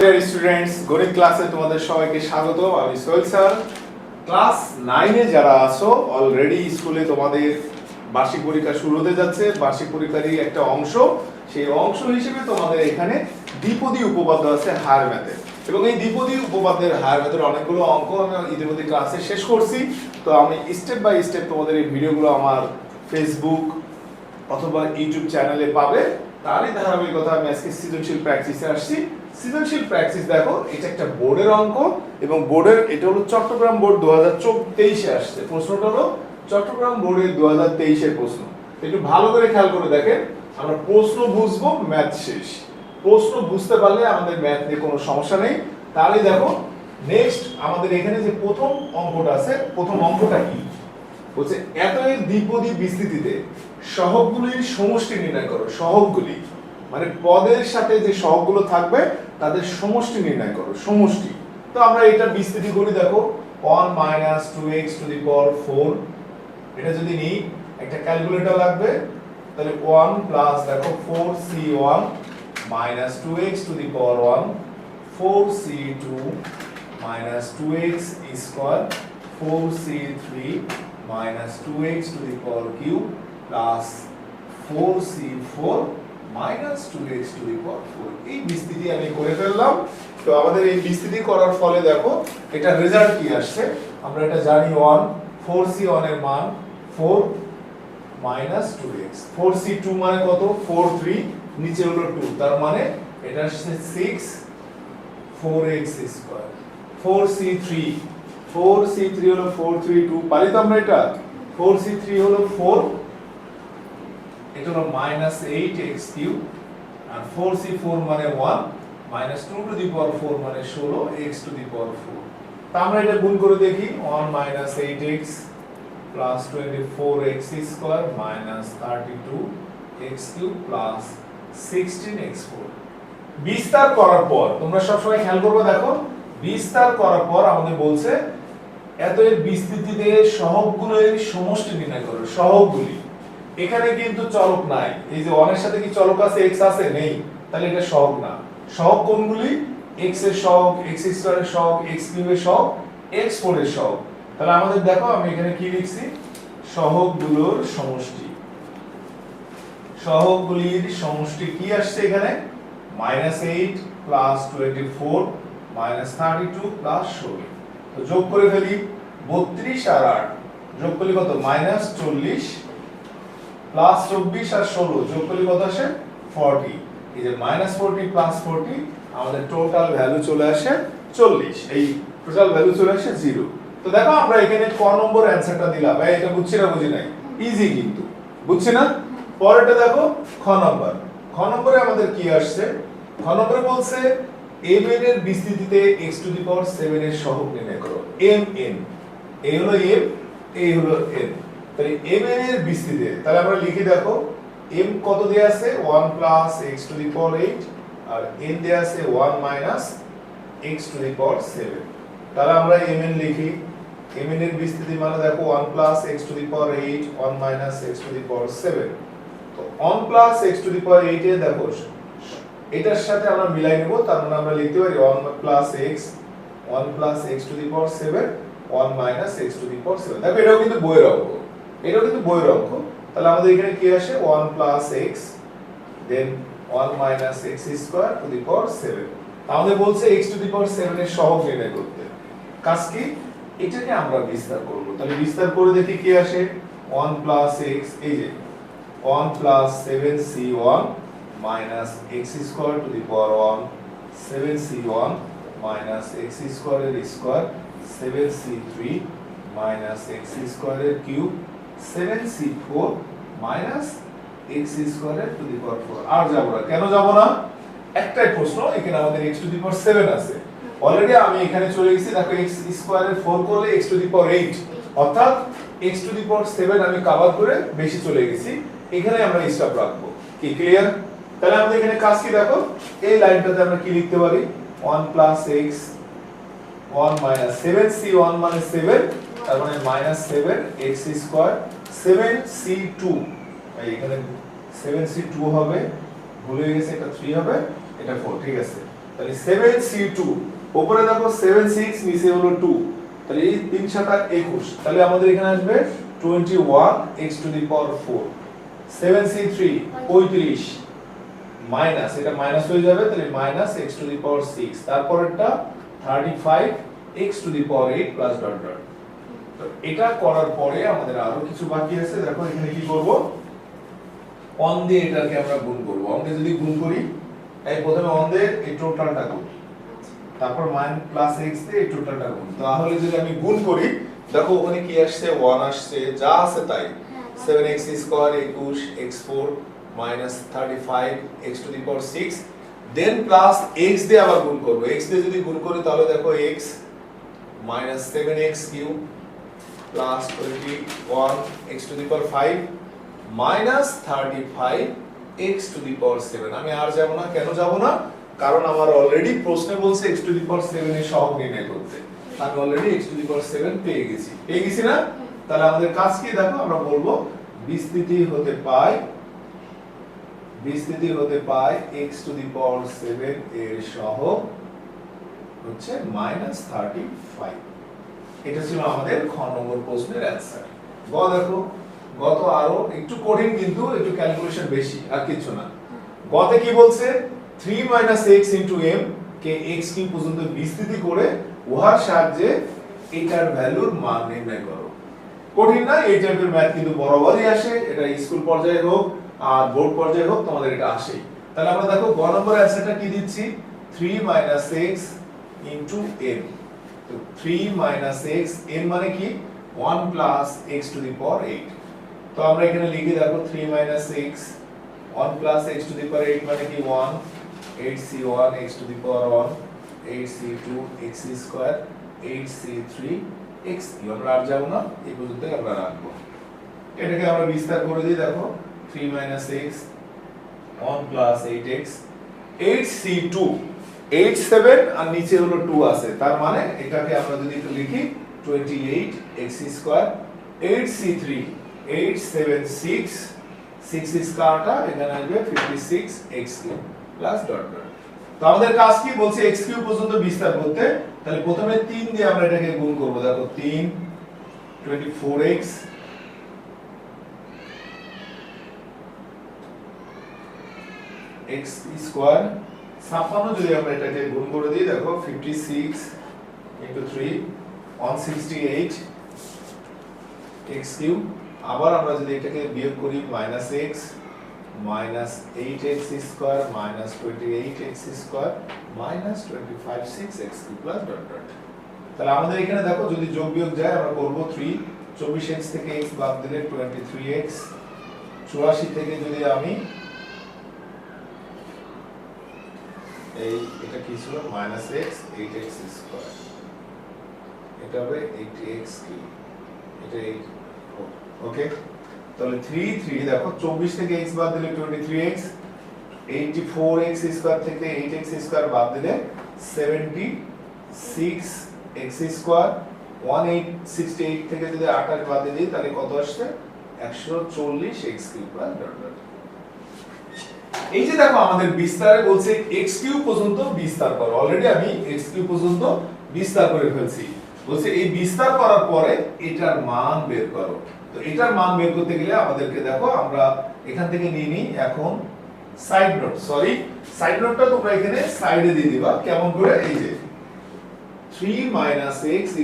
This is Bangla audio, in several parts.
ডিয়ার স্টুডেন্টস, গণিত ক্লাসে তোমাদের সবাইকে স্বাগত। আমি সোহেল স্যার। ক্লাস 9 এ যারা আছো অলরেডি স্কুলে তোমাদের বার্ষিক পরীক্ষা শুরু হতে যাচ্ছে। বার্ষিক পরীক্ষারই একটা অংশ, সেই অংশ হিসেবে তোমাদের এখানে দ্বিপদী উপপাদ্য আছে হায়ার ম্যাথে, এবং এই দ্বিপদী উপপাদ্যের হায়ার ম্যাথের অনেকগুলো অঙ্ক আমি ইতিমধ্যে ক্লাসে শেষ করছি। তো আমি স্টেপ বাই স্টেপ তোমাদের এই ভিডিওগুলো আমার ফেসবুক অথবা ইউটিউব চ্যানেলে পাবে। তারই ধারাবাহিকতা আমি আজকে সৃজনশীল প্র্যাকটিসে আসছি। সৃজনশীল প্র্যাকটিস দেখো, এটা একটা বোর্ডের অঙ্ক, এবং বোর্ডের এটা হলো চট্টগ্রাম বোর্ড 2023 এ আসছে। প্রশ্নটা হলো চট্টগ্রাম বোর্ডের 2023 এর প্রশ্ন। একটু ভালো করে খেয়াল করে দেখেন, আমরা প্রশ্ন বুঝবো, ম্যাথ শেষ। প্রশ্ন বুঝতে পারলে আমাদের ম্যাথ নিয়ে কোনো সমস্যা নেই। তাহলে দেখো নেক্সট আমাদের এখানে যে প্রথম অঙ্কটা আছে, প্রথম অঙ্কটা কি বলছে, এত এর দ্বিপদী বিস্তৃতিতে সহগগুলির সমষ্টি নির্ণয় করো। সহগগুলি মানে পদের সাথে যে সহগগুলো থাকবে তাদের সমষ্টি নির্ণয় করো, সমষ্টি। তো আমরা এটা বিস্তৃতি করি, দেখো 1 - 2x টু দি পাওয়ার 4। এটা যদি নিই, একটা ক্যালকুলেটর লাগবে, তাহলে 1 প্লাস দেখো 4c1 - 2x two the power 1 4c2 - 2x square 4c3 - 2x to the power cube plus 4c4 - 2x to the power 4। এই বিস্তৃতি আমি করে ফেললাম। তো আমাদের এই বিস্তৃতি করার ফলে দেখো এটা রেজাল্ট কি আসছে, আমরা এটা জানি 1 4c1 এর মান 4 - 2x 4c2 মানে কত 4 3 নিচে হলো 2, তার মানে এটা আসছে 6 4x স্কয়ার 4c3 হলো 4 3 2, পারি তো আমরা এটা। 4c3 হলো 4, এটা হলো -8x কিউব, আর 4c4 মানে 1 -2 টু দি পাওয়ার 4 মানে 16x টু দি পাওয়ার 4। তা আমরা এটা গুণ করে দেখি, 1 - 8x plus 24x square minus 32x cube plus 16x4। বিস্তার করার পর তোমরা সব সময় খেয়াল করবে, দেখো বিস্তার করার পর আমাদের বলছে এত এর বিস্তৃতিতে সহগগুলোর সমষ্টি নির্ণয় করো। সহগগুলি এখানে কিন্তু চলক নাই, এই যে 1 এর সাথে কি চলক আছে, x আছে, নেই, তাহলে এটা সহগ না। সহগ কোনগুলি, x এর সহগ, x স্কয়ারের সহগ, x কিউবের সহগ, x4 এর সহগ। তাহলে আমাদের দেখো আমি এখানে কি লিখছি, সহগগুলোর সমষ্টি। সহগগুলির সমষ্টি কি আসছে এখানে, -8 প্লাস 24 মাইনাস 32 প্লাস 16। তো যোগ করে ফেলি, 32 আর 8 যোগ করলে কত, -40 প্লাস 24 আর 16 যোগ করলে কত আসে 40। এই যে -40 প্লাস 40 আমাদের টোটাল ভ্যালু চলে আসে 40। এই টোটাল ভ্যালু চলে আসে 0। তো দেখো আমরা এখানে ক নম্বর অ্যানসারটা দিলাম। ভাই এটা বুঝছি না, বুঝি নাই, ইজি কিন্তু, বুঝছি না। পরেরটা দেখো খ নম্বর। খ নম্বরে আমাদের কি আসছে, খ নম্বরে বলছে mn এর বিস্তৃতিতে x টু দি পাওয়ার 7 এর সহগ নির্ণয় করো। mn, এই হলো m, এই হলো n। তাহলে mn এর বিস্তৃতিতে, তাহলে আমরা লিখি, দেখো m কত দেয়া আছে, 1 plus x to the power 8, আর n দেয়া আছে 1 minus x to the power 7। তাহলে আমরা mn লিখি, mn এর বিস্তৃতি মানে দেখো 1 plus x to the power 8 1 minus x to the power 7। তো 1 plus x to the power 8 এ দেখো এটার সাথে আমরা মিলাই নেব, তার মানে আমরা লিখতে পারি 1 plus x to the power 7 1 minus x to the power 7। দেখো এটাও কিন্তু বইয়ের অঙ্ক, এটাও কিন্তু বইয়ের অঙ্ক। তাহলে আমাদের এখানে কি আসে, 1 plus x then 1 minus x square to the power 7। আমাদের বলছে x টু দি পাওয়ার 7 এর সহগ নির্ণয় করতে। কাজ কি, এটাকে আমরা বিস্তার করব। তাহলে বিস্তার করে দেখি কি আসে, 1 প্লাস x, এই যে 1 plus 7c1 minus x square to the power 1 7c1 minus x square এর square 7c3 minus x square এর cube 7c4 minus x square to the power 4। আর যাব না, কেন যাব না, একটাই প্রশ্ন, এখানে আমাদের x to the power 7 আছে অলরেডি। আমি এখানে চলে গেছি, দেখো x স্কয়ার এর 4 করলে x to the power 8, অর্থাৎ x to the power 7 আমি কভার করে বেশি চলে গেছি, এখানে আমরা স্টপ রাখবো। কি ক্লিয়ার? তাহলে আমাদের এখানে কাজ কি, দেখো এই লাইনটাতে আমরা কি লিখতে পারি, 1 প্লাস x 1 মাইনাস 7c1 মানে 7, তার মানে -7x স্কয়ার 7c2, এখানে 7c2 হবে, ভুলে গেছে, এটা 3 হবে, এটা 4, ঠিক আছে। তাহলে 7c2 উপরে দেখো 76 নিচে হলো 2, তাহলে এই 3 7 21, তাহলে আমাদের এখানে আসবে 21 x to the power 4, 7c3 35 minus, এটা মাইনাস হয়ে যাবে, তাহলে মাইনাস x টু দি পাওয়ার 6, তারপরেরটা 35 x to the power 8 plus dot dot. তো এটা করার পরে আমাদের আরো কিছু বাকি আছে, দেখো এখানে কি করব, অন দিয়ে এটাকে আমরা গুণ করব। অন দিয়ে যদি গুণ করি, এই প্রথমে অন দিয়ে এই টোটালটা গুণ, তারপর মাইন প্লাস x দিয়ে এই টোটালটা গুণ। তাহলে যদি আমি গুণ করি, দেখো ওখানে কি আসছে, 1 আসছে, যা আছে তাই, 7x square 21 x4 minus 35 x to the power 6, then plus x দিয়ে আবার গুণ করব। x দিয়ে যদি গুণ করি তাহলে দেখো x minus 7x cube plus 21 x to the power 5 minus 35 x to the power 7। আমি আর যাব না, কেন যাব না, কারণ আমার অলরেডি প্রশ্নে বলছে x to the power 7 এর সহগ নির্ণয় করতে, আমি already x to the power 7 পেয়ে গেছি না। তাহলে আমাদের কাজ কি, দেখো আমরা বলবো বিস্তৃতি হতে পায় x to the power 7 এর সহগ হচ্ছে -35। এটা ছিল আমাদের খ নম্বর প্রশ্নের অ্যানসার। গ দেখো, গ তো আরো একটু কঠিন, কিন্তু একটু ক্যালকুলেশন বেশি, আর কিছু না। গতে কি বলছে, 3 - x * m কে x কিউব পর্যন্ত বিস্তৃতি করে উহার সাহায্যে এটার ভ্যালুর মান নির্ণয় করো। কঠিন না, এই টাইপের ম্যাথ কিন্তু বরাবরই আসে, এটা স্কুল পর্যায়ে হোক আর বোর্ড পর্যায়ে হোক, তোমাদের এটা আসেই। তাহলে আমরা দেখো গ নম্বর অ্যানসারটা কি দিচ্ছি, 3 - x * m। তো 3 - x, m মানে কি 1 + x to the power 8। তো আমরা এখানে লিখে দেখো 3 - x 1 + x to the power 8 মানে কি 1, 8c1 x to the power 1, 8c2 x square, 8c3 x। আমরা আর যাব না, এই পর্যন্ত আমরা রাখবো। এটাকে আমরা বিস্তার করে দিই, দেখো 3 - x 1 + 8x, 8c2 87 আর নিচে হলো 2 আছে, তার মানে এটাকে আমরা যদি একটু লিখি 28 x স্কয়ার, 8c3 876 6 স্কয়ারটা এখানে আসবে 56 x cube plus dot dot. তো আমাদের কাজ কি বলছে, x কিউব পর্যন্ত বিস্তার করতে, তাহলে প্রথমে 3 দিয়ে আমরা এটাকে গুণ করব। দেখো 3 24x x স্কয়ার, 56 যদি আমরা এটাকে গুণ করে দিই, দেখো 56 * 3 168 x কিউব। আবার আমরা যদি এটাকে বিয়োগ করি -x -8x square -28x square -25 6x cube plus dot dot. তাহলে আমাদের এখানে দেখো যদি যোগ বিয়োগ যায় আমরা করব 3, 24x থেকে x বাদ দিলে 23x, 84 থেকে যদি আমি এটা কি ছিল -x 8x স্কয়ার, এটা হবে 80x কিউব, এটা 8। ওকে, তাহলে 3 দেখো 24 থেকে x বাদ দিলে 23x, 84x স্কয়ার থেকে 8x স্কয়ার বাদ দিলে 76x স্কয়ার, 1868 থেকে যদি 28 বাদ দিই তাহলে কত আসছে 140x cube plus dot dot. এই যে দেখো আমাদের বিস্তারে বলছে x কিউব পর্যন্ত বিস্তার করো, অলরেডি আমি x কিউব পর্যন্ত বিস্তার করে ফেলছি, বলছে এই বিস্তার করার পরে এটার মান বের করো। তো এটার মান বের করতে গেলে আমাদেরকে দেখো আমরা এখান থেকে নিয়ে নিই এখন সাইড নোট, সাইড নোটটা তোমরা এখানে সাইডে দিয়ে দিবা, কেমন করে, এই যে 3 - x =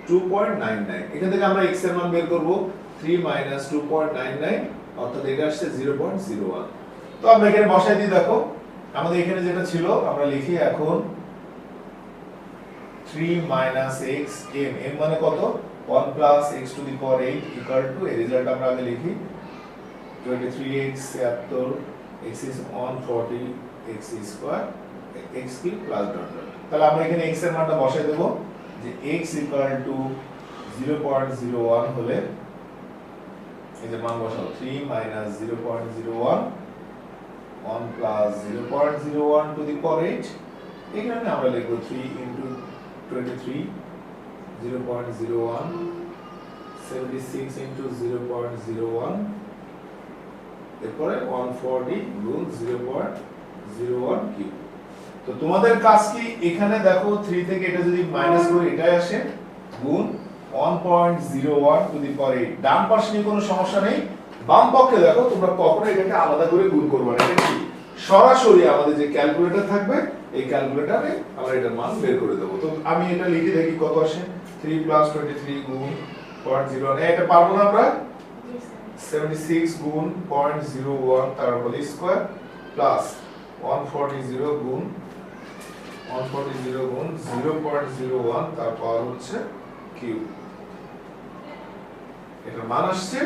2.99, এখান থেকে আমরা x এর মান বের করব, 3 - 2.99 অর্থাৎ এটা আসছে 0.01। তো আমরা এখানে বসাই দিই, দেখো আমাদের এখানে যেটা ছিল আমরা লিখি এখন 3 - x m মানে কত, 1 + x to the power 8 = এই রেজাল্ট আমরা আগে লিখি 23x 76 x is 140 x square x cube plus dot dot. তাহলে আমরা এখানে x এর মানটা বসাই দেব, যে x = 0.01 হলে এই যে মান বসাও, 3 - 0.01 1 + 0.01 to the power 8, এখানে আমরা লিখব 3 * 23 0.01 76 * 0.01, এরপরে 140 গুণ 0.01 কিউব। তো তোমাদের কাজ কি এখানে দেখো 3 থেকে এটা যদি মাইনাস করি এটাই আসে গুণ 1.01 টু দি পাওয়ার 8 ডান পাশে নিয়ে কোনো সমস্যা নেই বাম পক্ষে দেখো তোমরা কখনো এটাকে আলাদা করে গুণ করবে না এটা কি সরাসরি আমাদের যে ক্যালকুলেটর থাকবে এই ক্যালকুলেটরে আমরা এটার মান বের করে দেব তো আমি এটা লিখে দেখি কত আসে 3 প্লাস 23 গুণ 0.01 এটা পারবো না আমরা 76 গুণ 0.01 তার হোল স্কয়ার প্লাস 140 গুণ 0.01 তার পাওয়ার হচ্ছে কিউব এটার মান আসছে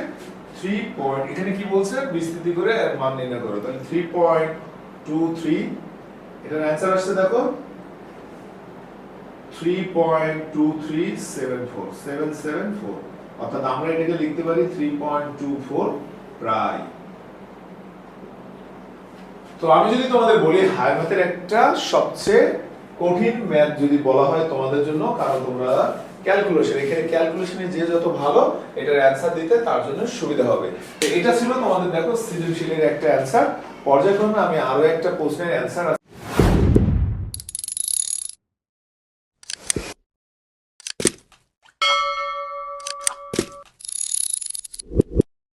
3 পয়েন্ট এখানে কি বলছে বিস্তৃতি করে এর মান নির্ণয় করো তাহলে 3.23 এটার অ্যানসার আসছে দেখো 3.2374774 অর্থাৎ আমরা এটাকে লিখতে পারি 3.24 প্রায় তো আমি যদি তোমাদের বলি হাই ম্যাথের একটা সবচেয়ে কঠিন ম্যাথ যদি বলা হয় তোমাদের জন্য কারণ তোমরা ক্যালকুলেশন এখানে ক্যালকুলেশনে যে যত ভালো এটার অ্যানসার দিতে তার জন্য সুবিধা হবে তো এটা ছিল তোমাদের দেখো সৃজনশীলের একটা অ্যানসার পর্যায়ক্রমে আমি আরো একটা প্রশ্নের অ্যানসার